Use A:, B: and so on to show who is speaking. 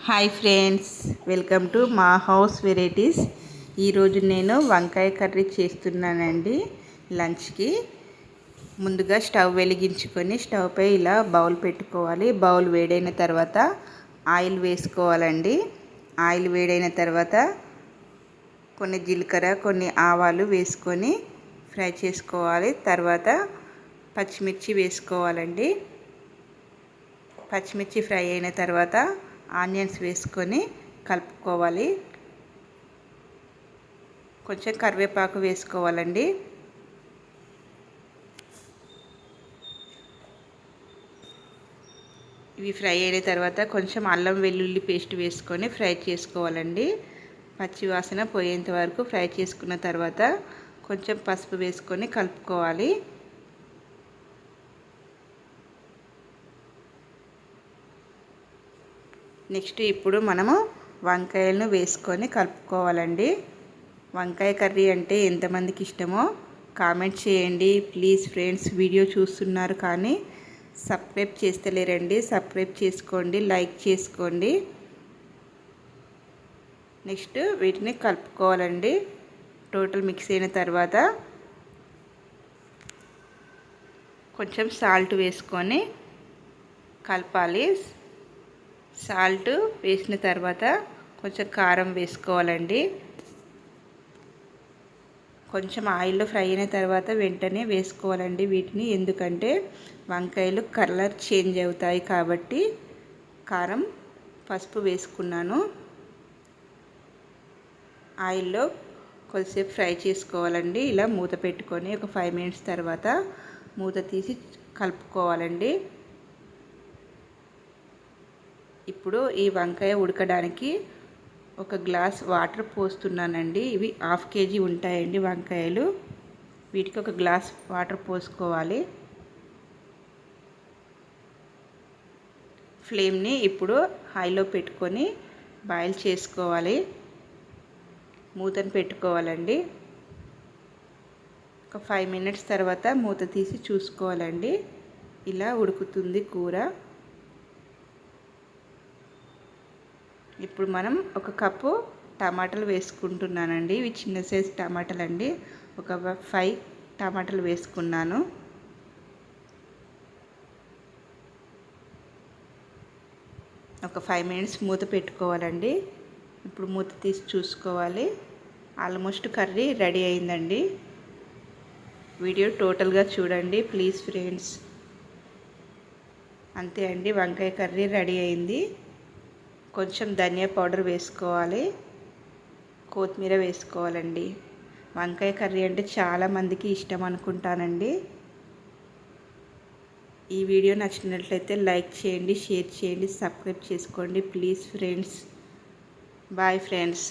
A: Hi friends, welcome to మా house varieties. ఈరోజు నేను వంకాయ కర్రీ చేస్తున్నానండి. లంచ్కి ముందుగా స్టవ్ వెలిగించుకొని స్టవ్ పై ఇలా బౌల్ పెట్టుకోవాలి. బౌల్ వేడైన తర్వాత ఆయిల్ వేసుకోవాలండి. ఆయిల్ వేడైన తర్వాత కొన్ని జీలకర్ర, కొన్ని ఆవాలు వేసుకొని ఫ్రై చేసుకోవాలి. తర్వాత పచ్చిమిర్చి వేసుకోవాలండి. పచ్చిమిర్చి ఫ్రై అయిన తర్వాత ఆనియన్స్ వేసుకొని కలుపుకోవాలి. కొంచెం కరివేపాకు వేసుకోవాలండి. ఇవి ఫ్రై అయిన తర్వాత కొంచెం అల్లం వెల్లుల్లి పేస్ట్ వేసుకొని ఫ్రై చేసుకోవాలండి. పచ్చి వాసన పోయేంత వరకు ఫ్రై చేసుకున్న తర్వాత కొంచెం పసుపు వేసుకొని కలుపుకోవాలి. నెక్స్ట్ ఇప్పుడు మనము వంకాయలను వేసుకొని కలుపుకోవాలండి. వంకాయ కర్రీ అంటే ఎంతమందికి ఇష్టమో కామెంట్ చేయండి ప్లీజ్ ఫ్రెండ్స్. వీడియో చూస్తున్నారు కానీ సబ్స్క్రైబ్ చేస్తలేరండి. సబ్స్క్రైబ్ చేసుకోండి, లైక్ చేసుకోండి. నెక్స్ట్ వీటిని కలుపుకోవాలండి. టోటల్ మిక్స్ అయిన తర్వాత కొంచెం సాల్ట్ వేసుకొని కలపాలి. సాల్ట్ వేసిన తర్వాత కొంచెం కారం వేసుకోవాలండి. కొంచెం ఆయిల్లో ఫ్రై అయిన తర్వాత వెంటనే వేసుకోవాలండి వీటిని, ఎందుకంటే వంకాయలు కలర్ చేంజ్ అవుతాయి కాబట్టి. కారం, పసుపు వేసుకున్నాను. ఆయిల్లో కొద్దిసేపు ఫ్రై చేసుకోవాలండి. ఇలా మూత పెట్టుకొని ఒక 5 మినిట్స్ తర్వాత మూత తీసి కలుపుకోవాలండి. ఇప్పుడు ఈ వంకాయ ఉడకడానికి ఒక గ్లాస్ వాటర్ పోస్తున్నానండి. ఇవి 1/2 కేజీ ఉంటాయండి వంకాయలు. వీటికి ఒక గ్లాస్ వాటర్ పోసుకోవాలి. ఫ్లేమ్ని ఇప్పుడు హైలో పెట్టుకొని బాయిల్ చేసుకోవాలి. మూతను పెట్టుకోవాలండి. ఒక 5 మినిట్స్ తర్వాత మూత తీసి చూసుకోవాలండి. ఇలా ఉడుకుతుంది కూర. ఇప్పుడు మనం ఒక కప్పు టమాటాలు వేసుకుంటున్నానండి. ఇవి చిన్న సైజు టమాటాలు అండి. ఒక 5 టమాటాలు వేసుకున్నాను. ఒక 5 మినిట్స్ మూత పెట్టుకోవాలండి. ఇప్పుడు మూత తీసి చూసుకోవాలి. ఆల్మోస్ట్ కర్రీ రెడీ అయిందండి. వీడియో టోటల్గా చూడండి ప్లీజ్ ఫ్రెండ్స్. అంతే అండి, వంకాయ కర్రీ రెడీ అయింది. కొంచెం ధనియా పౌడర్ వేసుకోవాలి, కొత్తిమీర వేసుకోవాలండి. వంకాయ కర్రీ అంటే చాలామందికి ఇష్టం అనుకుంటానండి. ఈ వీడియో నచ్చినట్లయితే లైక్ చేయండి, షేర్ చేయండి, సబ్స్క్రైబ్ చేసుకోండి ప్లీజ్ ఫ్రెండ్స్. Bye friends.